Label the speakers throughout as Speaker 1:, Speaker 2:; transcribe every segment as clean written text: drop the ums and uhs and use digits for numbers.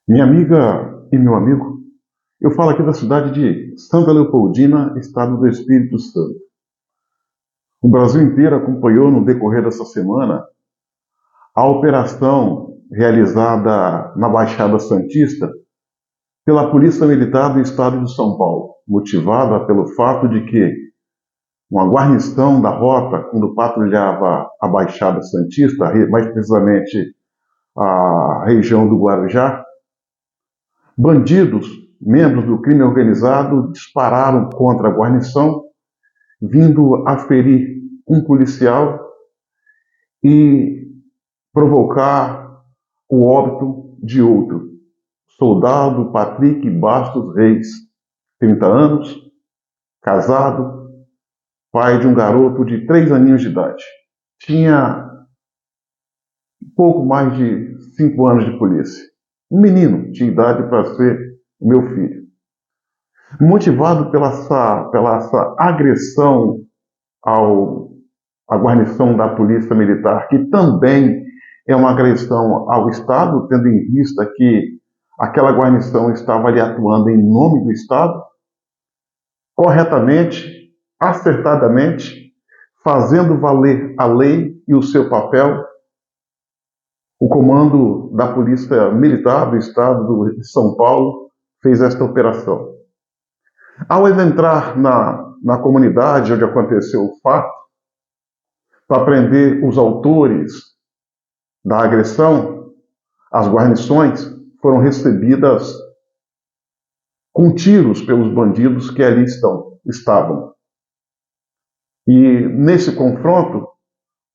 Speaker 1: Minha amiga e meu amigo, eu falo aqui da cidade de Santa Leopoldina, estado do Espírito Santo. O Brasil inteiro acompanhou no decorrer dessa semana a operação realizada na Baixada Santista pela Polícia Militar do estado de São Paulo, motivada pelo fato de que uma guarnição da rota, quando patrulhava a Baixada Santista, mais precisamente a região do Guarujá, bandidos, membros do crime organizado, dispararam contra a guarnição, vindo a ferir um policial e provocar o óbito de outro, soldado Patrick Bastos Reis, 30 anos, casado, pai de um garoto de 3 aninhos de idade. Tinha pouco mais de 5 anos de polícia. Um menino tinha idade para ser o meu filho. Motivado pela essa agressão à guarnição da Polícia Militar, que também é uma agressão ao Estado, tendo em vista que aquela guarnição estava ali atuando em nome do Estado, corretamente, acertadamente, fazendo valer a lei e o seu papel, o comando da Polícia Militar do Estado de São Paulo fez esta operação. Ao entrar na comunidade onde aconteceu o fato, para prender os autores da agressão, as guarnições foram recebidas com tiros pelos bandidos que ali estavam. E nesse confronto,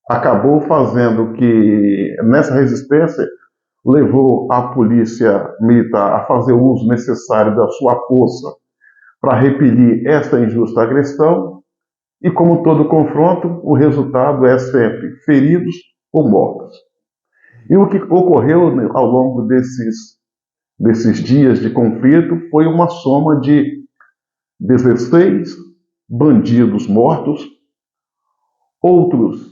Speaker 1: acabou fazendo que, nessa resistência, levou a polícia militar a fazer o uso necessário da sua força para repelir essa injusta agressão, e como todo confronto, o resultado é sempre feridos ou mortos. E o que ocorreu ao longo desses dias de conflito foi uma soma de 16 bandidos mortos, outros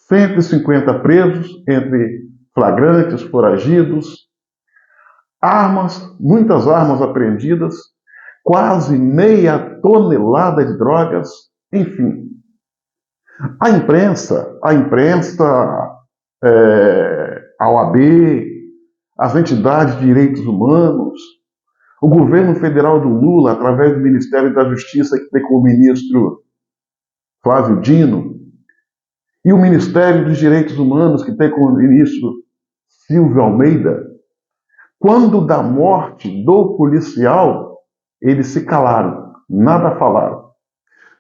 Speaker 1: 150 presos, entre flagrantes, foragidos, muitas armas apreendidas, quase meia tonelada de drogas, enfim. A imprensa, a OAB, as entidades de direitos humanos, o governo federal do Lula, através do Ministério da Justiça, que tem como ministro Flávio Dino, e o Ministério dos Direitos Humanos, que tem como ministro Silvio Almeida, quando da morte do policial, eles se calaram, nada falaram.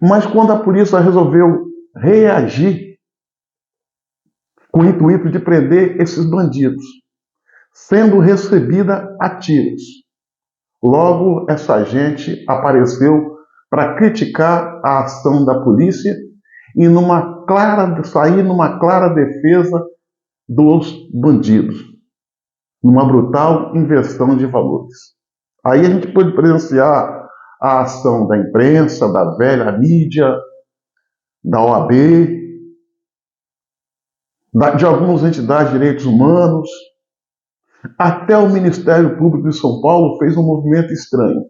Speaker 1: Mas quando a polícia resolveu reagir com o intuito de prender esses bandidos, sendo recebida a tiros, logo essa gente apareceu para criticar a ação da polícia e sair numa clara defesa dos bandidos, numa brutal inversão de valores. Aí a gente pode presenciar a ação da imprensa, da velha mídia, da OAB, de algumas entidades de direitos humanos, até o Ministério Público de São Paulo fez um movimento estranho,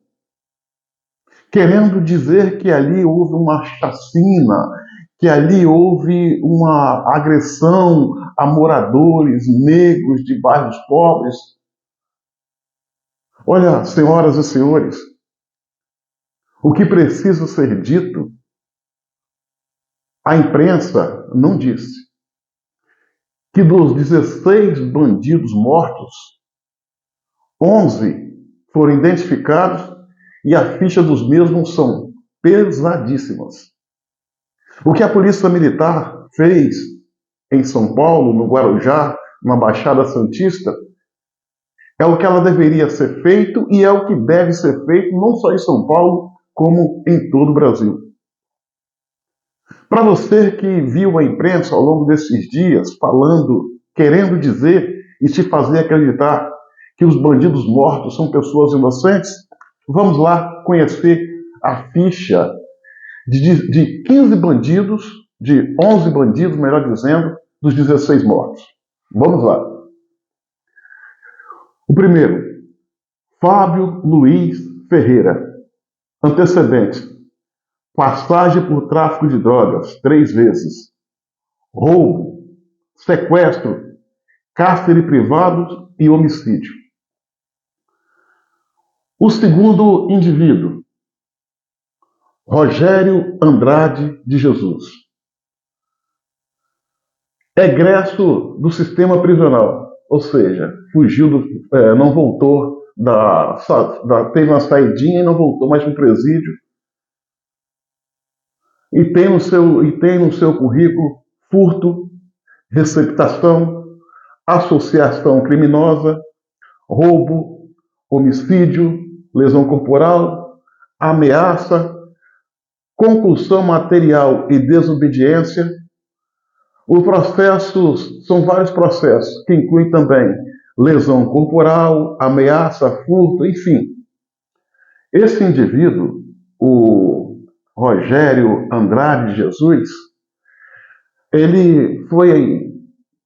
Speaker 1: querendo dizer que ali houve uma chacina, que ali houve uma agressão a moradores negros de bairros pobres. Olha, senhoras e senhores, o que precisa ser dito, a imprensa não disse. Que dos 16 bandidos mortos, 11 foram identificados e a ficha dos mesmos são pesadíssimas. O que a Polícia Militar fez em São Paulo, no Guarujá, na Baixada Santista, é o que ela deveria ser feito e é o que deve ser feito não só em São Paulo, como em todo o Brasil. Para você que viu a imprensa ao longo desses dias falando, querendo dizer e te fazer acreditar que os bandidos mortos são pessoas inocentes, vamos lá conhecer a ficha de 15 bandidos, de 11 bandidos, melhor dizendo, dos 16 mortos. Vamos lá. O primeiro, Fábio Luiz Ferreira. Antecedentes: passagem por tráfico de drogas 3 vezes, roubo, sequestro, cárcere privado e homicídio. O segundo indivíduo, Rogério Andrade de Jesus, egresso do sistema prisional, ou seja, fugiu, não voltou, teve uma saidinha e não voltou mais para o presídio, e tem no seu currículo furto, receptação, associação criminosa, roubo, homicídio, lesão corporal, ameaça, concussão material e desobediência. Os processos são vários processos, que incluem também lesão corporal, ameaça, furto, enfim. Esse indivíduo, o Rogério Andrade Jesus,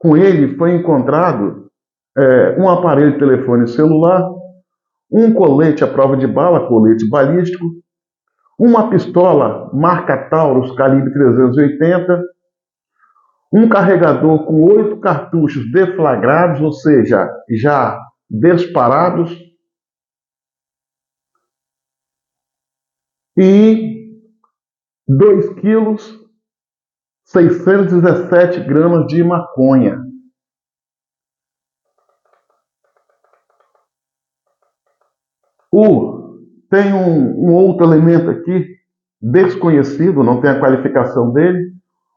Speaker 1: com ele foi encontrado um aparelho de telefone celular, um colete à prova de bala, colete balístico, uma pistola marca Taurus calibre 380, um carregador com 8 cartuchos deflagrados, ou seja, já disparados, e 2 quilos 617 gramas de maconha. Tem um outro elemento aqui, desconhecido, não tem a qualificação dele.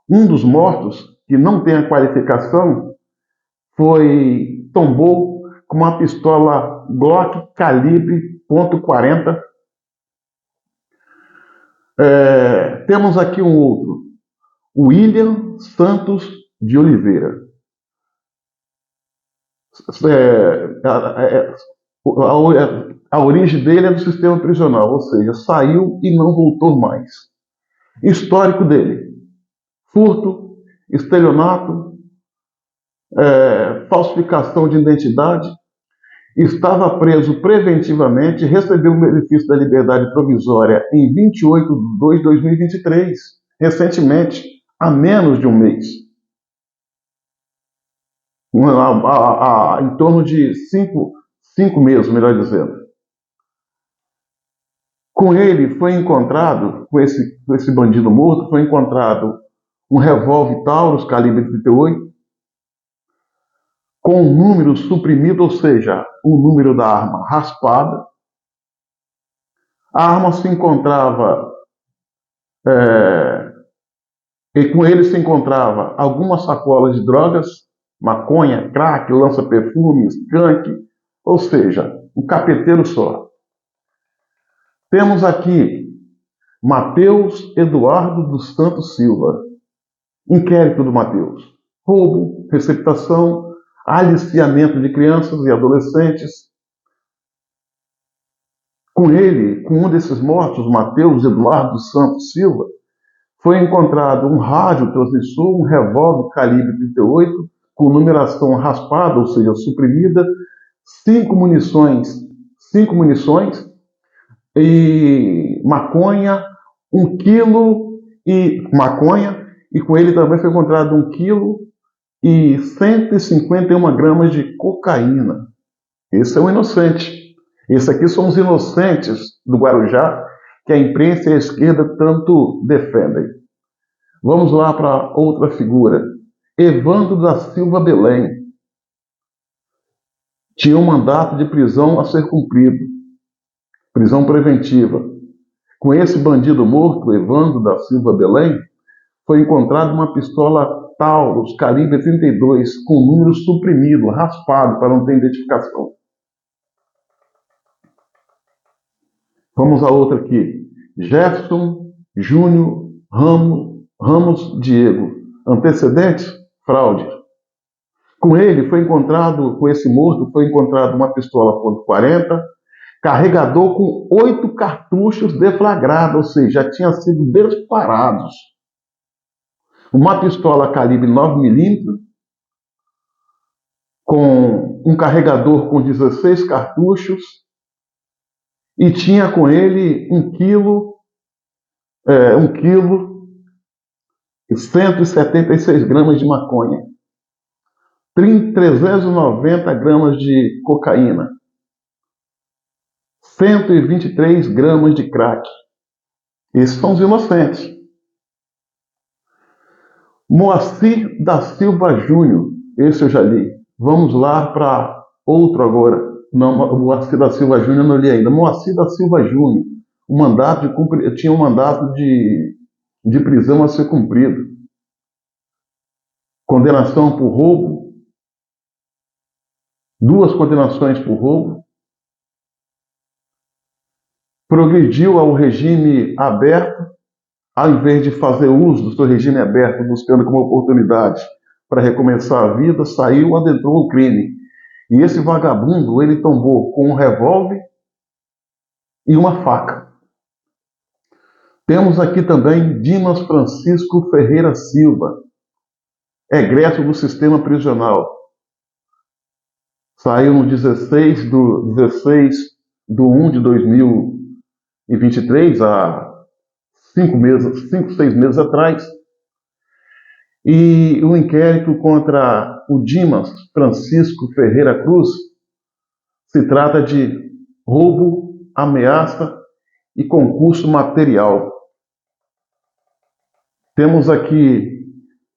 Speaker 1: Um dos mortos, que não tem a qualificação, tombou com uma pistola Glock calibre .40. Temos aqui um outro, William Santos de Oliveira. A origem dele é do sistema prisional, ou seja, saiu e não voltou mais. Histórico dele: furto, estelionato, falsificação de identidade, estava preso preventivamente, recebeu o benefício da liberdade provisória em 28 de 2 de 2023, recentemente, há menos de um mês. Em torno de 5 meses, melhor dizendo. Com ele foi encontrado, com esse bandido morto, foi encontrado um revólver Taurus calibre 38, com um número suprimido, ou seja, o número da arma raspada. A arma se encontrava, e com ele se encontrava algumas sacolas de drogas, maconha, crack, lança-perfumes, skunk, ou seja, um capeteiro só. Temos aqui Matheus Eduardo dos Santos Silva. Inquérito do Matheus: roubo, receptação, aliciamento de crianças e adolescentes. Com ele, com um desses mortos, Matheus Eduardo dos Santos Silva, foi encontrado um rádio transmissor, um revólver calibre 38, com numeração raspada, ou seja, suprimida, 5 munições e maconha, 1 quilo e maconha, e com ele também foi encontrado 1 quilo e 151 gramas de cocaína. Esse é um inocente. Esse aqui são os inocentes do Guarujá, que a imprensa e a esquerda tanto defendem. Vamos lá para outra figura. Evandro da Silva Belém. Tinha um mandato de prisão a ser cumprido, prisão preventiva. Com esse bandido morto, Evandro da Silva Belém, foi encontrada uma pistola Taurus calibre 32 com número suprimido, raspado, para não ter identificação. Vamos a outra aqui. Jefferson Júnior Ramos Diego. Antecedentes: fraude. Com esse morto, foi encontrado uma pistola .40, carregador com 8 cartuchos deflagrados, ou seja, já tinham sido disparados. Uma pistola calibre 9mm, com um carregador com 16 cartuchos, e tinha com ele 1 quilo e 176 gramas de maconha, 390 gramas de cocaína, 123 gramas de crack. Esses são os inocentes. Moacir da Silva Júnior, esse eu já li. Vamos lá para outro agora. Não, Moacir da Silva Júnior não li ainda. Moacir da Silva Júnior, tinha um mandato de prisão a ser cumprido. Condenação por roubo, 2 condenações por roubo. Progrediu ao regime aberto, ao invés de fazer uso do seu regime aberto, buscando como oportunidade para recomeçar a vida, saiu, adentrou o crime. E esse vagabundo, ele tombou com um revólver e uma faca. Temos aqui também Dimas Francisco Ferreira Silva, egresso do sistema prisional. Saiu no 16 de 1 de 2023, há 6 meses atrás, e o inquérito contra o Dimas Francisco Ferreira Cruz se trata de roubo, ameaça e concurso material. Temos aqui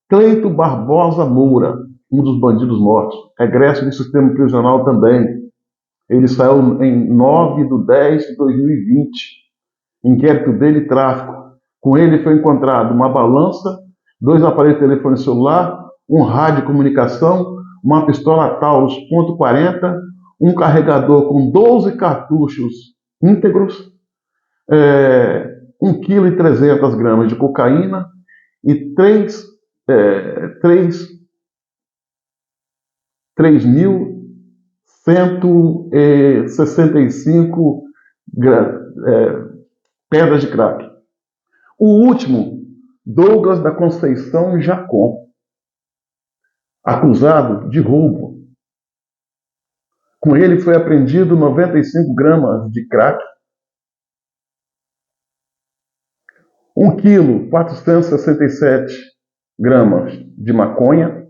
Speaker 1: Cleito Barbosa Moura, um dos bandidos mortos, egresso do sistema prisional também. Ele saiu em 9/10/2020. Inquérito dele, tráfico. Com ele foi encontrado uma balança, 2 aparelhos de telefone celular, um rádio de comunicação, uma pistola Taurus .40, um carregador com 12 cartuchos íntegros, 1,3 kg de cocaína e 3.165 pedras de crack. O último, Douglas da Conceição Jacom, acusado de roubo. Com ele foi apreendido 95 gramas de crack, 1,467 gramas de maconha,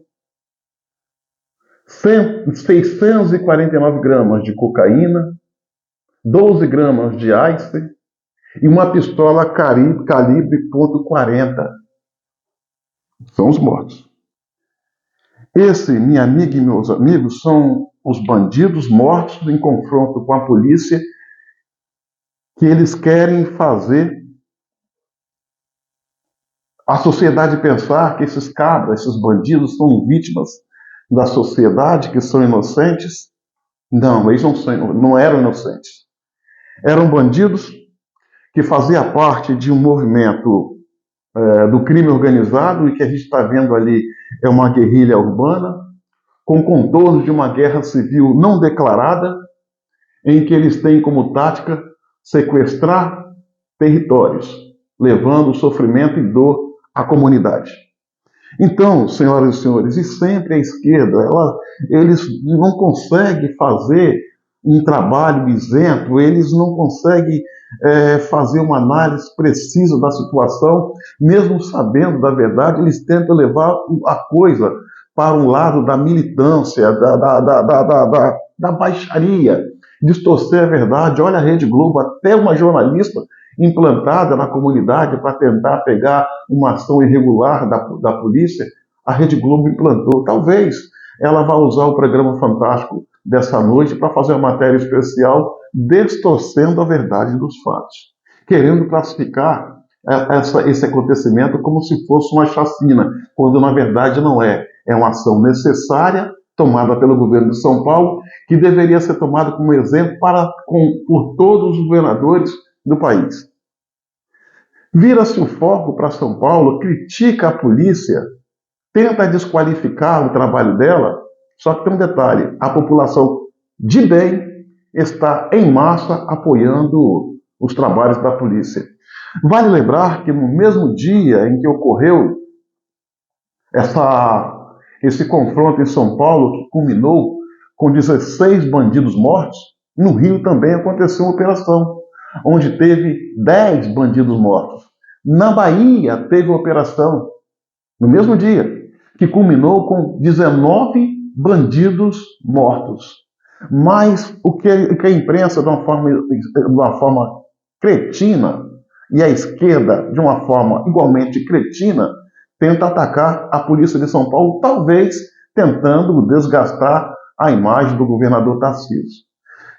Speaker 1: 649 gramas de cocaína, 12 gramas de ice e uma pistola calibre .40. São os mortos. Esse, minha amiga e meus amigos, são os bandidos mortos em confronto com a polícia, que eles querem fazer a sociedade pensar que esses cabras, esses bandidos, são vítimas da sociedade, que são inocentes. Não, eles não eram inocentes. Eram bandidos que faziam parte de um movimento do crime organizado, e que a gente está vendo ali é uma guerrilha urbana, com contornos de uma guerra civil não declarada, em que eles têm como tática sequestrar territórios, levando sofrimento e dor à comunidade. Então, senhoras e senhores, e sempre a esquerda, eles não conseguem fazer um trabalho isento, eles não conseguem fazer uma análise precisa da situação, mesmo sabendo da verdade, eles tentam levar a coisa para um lado da militância, da baixaria, distorcer a verdade. Olha a Rede Globo, até uma jornalista implantada na comunidade para tentar pegar uma ação irregular da polícia, a Rede Globo implantou. Talvez ela vá usar o programa Fantástico dessa noite para fazer uma matéria especial distorcendo a verdade dos fatos, querendo classificar esse acontecimento como se fosse uma chacina, quando na verdade não é. É uma ação necessária, tomada pelo governo de São Paulo, que deveria ser tomada como exemplo por todos os governadores do país. Vira-se o foco para São Paulo, critica a polícia, tenta desqualificar o trabalho dela, só que tem um detalhe: a população de bem está em massa apoiando os trabalhos da polícia. Vale lembrar que no mesmo dia em que ocorreu esse confronto em São Paulo, que culminou com 16 bandidos mortos, no Rio também aconteceu uma operação. onde teve 10 bandidos mortos. Na Bahia teve uma operação, no mesmo dia, que culminou com 19 bandidos mortos. Mas o que a imprensa, de uma forma cretina, e a esquerda, de uma forma igualmente cretina, tenta atacar a polícia de São Paulo, talvez tentando desgastar a imagem do governador Tarcísio.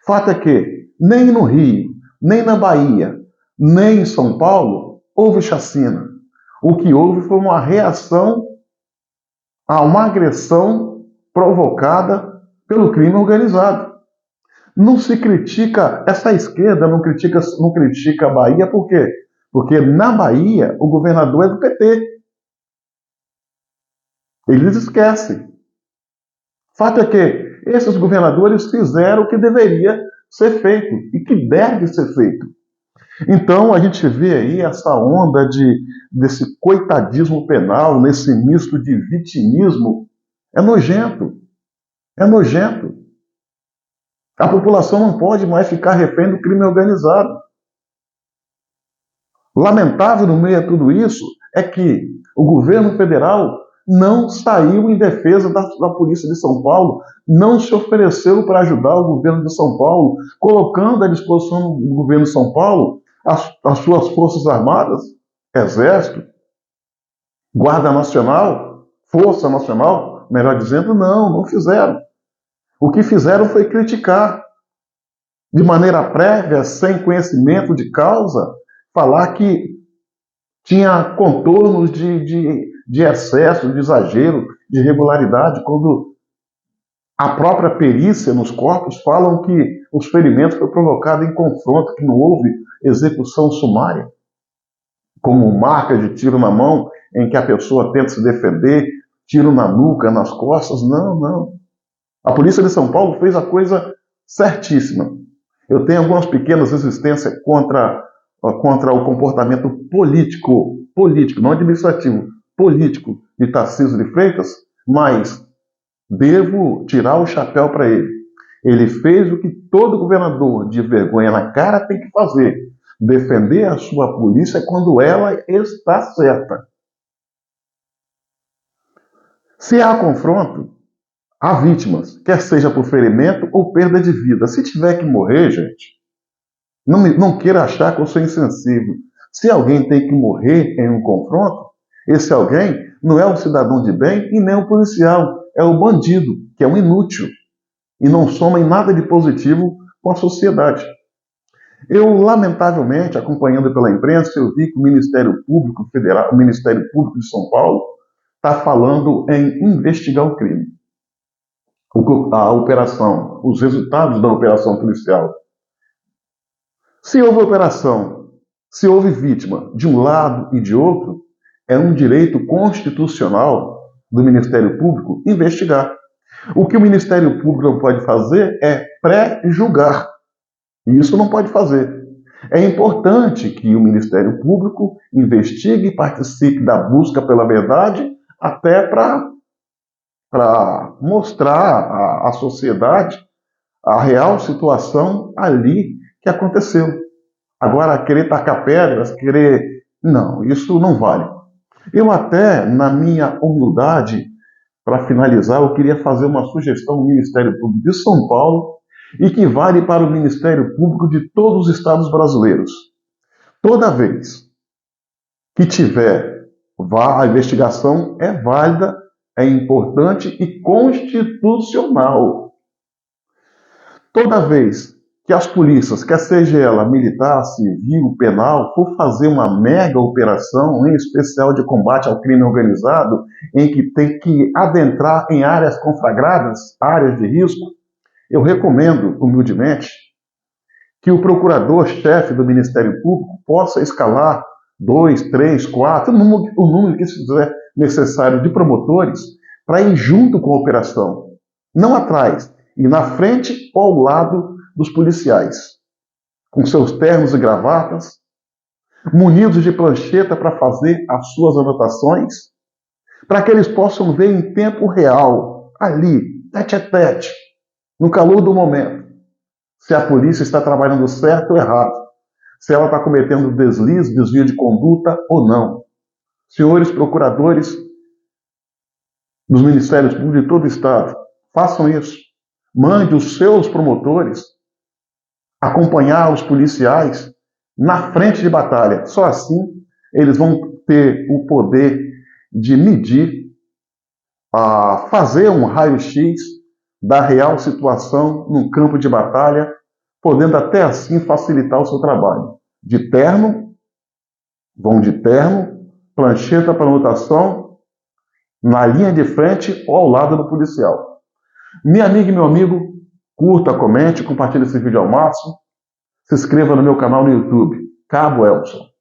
Speaker 1: Fato é que nem no Rio, nem na Bahia, nem em São Paulo houve chacina. O que houve foi uma reação a uma agressão provocada pelo crime organizado. Não se critica, essa esquerda não critica a Bahia, por quê? Porque na Bahia o governador é do PT. Eles esquecem. Fato é que esses governadores fizeram o que deveria ser feito e que deve ser feito. Então a gente vê aí essa onda desse coitadismo penal, nesse misto de vitimismo. É nojento. É nojento. A população não pode mais ficar refém do crime organizado. Lamentável no meio de tudo isso é que o governo federal não saiu em defesa da Polícia de São Paulo, não se ofereceu para ajudar o governo de São Paulo, colocando à disposição do governo de São Paulo as suas Forças Armadas, Exército, Guarda Nacional, Força Nacional, melhor dizendo, não fizeram. O que fizeram foi criticar, de maneira prévia, sem conhecimento de causa, falar que tinha contornos de excesso, de exagero, de irregularidade, quando a própria perícia nos corpos falam que os ferimentos foram provocados em confronto, que não houve execução sumária, como marca de tiro na mão, em que a pessoa tenta se defender, tiro na nuca, nas costas. Não. A Polícia de São Paulo fez a coisa certíssima. Eu tenho algumas pequenas resistências contra o comportamento político, não administrativo, político de Tarcísio de Freitas, mas devo tirar o chapéu para ele. Ele fez o que todo governador de vergonha na cara tem que fazer: defender a sua polícia quando ela está certa. Se há confronto, há vítimas, quer seja por ferimento ou perda de vida. Se tiver que morrer, gente, não queira achar que eu sou insensível. Se alguém tem que morrer em um confronto, esse alguém não é um cidadão de bem e nem um policial, é o bandido, que é um inútil e não soma em nada de positivo com a sociedade. Eu, lamentavelmente, acompanhando pela imprensa, eu vi que o Ministério Público Federal, o Ministério Público de São Paulo, está falando em investigar o crime. A operação, os resultados da operação policial. Se houve operação, se houve vítima de um lado e de outro, é um direito constitucional do Ministério Público investigar. O que o Ministério Público não pode fazer é pré-julgar. E isso não pode fazer. É importante que o Ministério Público investigue e participe da busca pela verdade, até para mostrar à sociedade a real situação ali que aconteceu. Agora, querer tacar pedras, não, isso não vale. Eu até, na minha humildade, para finalizar, eu queria fazer uma sugestão ao Ministério Público de São Paulo e que vale para o Ministério Público de todos os estados brasileiros. Toda vez que tiver, a investigação é válida, é importante e constitucional. Toda vez que as polícias, quer seja ela militar, civil, penal, for fazer uma mega operação, em especial de combate ao crime organizado, em que tem que adentrar em áreas conflagradas, áreas de risco, eu recomendo, humildemente, que o procurador-chefe do Ministério Público possa escalar 2, 3, 4, o número que se fizer necessário de promotores para ir junto com a operação, não atrás, e na frente ou ao lado dos policiais, com seus ternos e gravatas, munidos de prancheta para fazer as suas anotações, para que eles possam ver em tempo real, ali, tete a tete, no calor do momento, se a polícia está trabalhando certo ou errado. se ela está cometendo deslize, desvio de conduta ou não. Senhores procuradores dos Ministérios Públicos de todo o Estado, façam isso. Mande os seus promotores acompanhar os policiais na frente de batalha. Só assim eles vão ter o poder de medir, fazer um raio-x da real situação num campo de batalha, podendo até assim facilitar o seu trabalho. De terno, vão de terno, plancheta para anotação, na linha de frente ou ao lado do policial. Minha amiga e meu amigo, curta, comente, compartilhe esse vídeo ao máximo, se inscreva no meu canal no YouTube, Cabo Elson.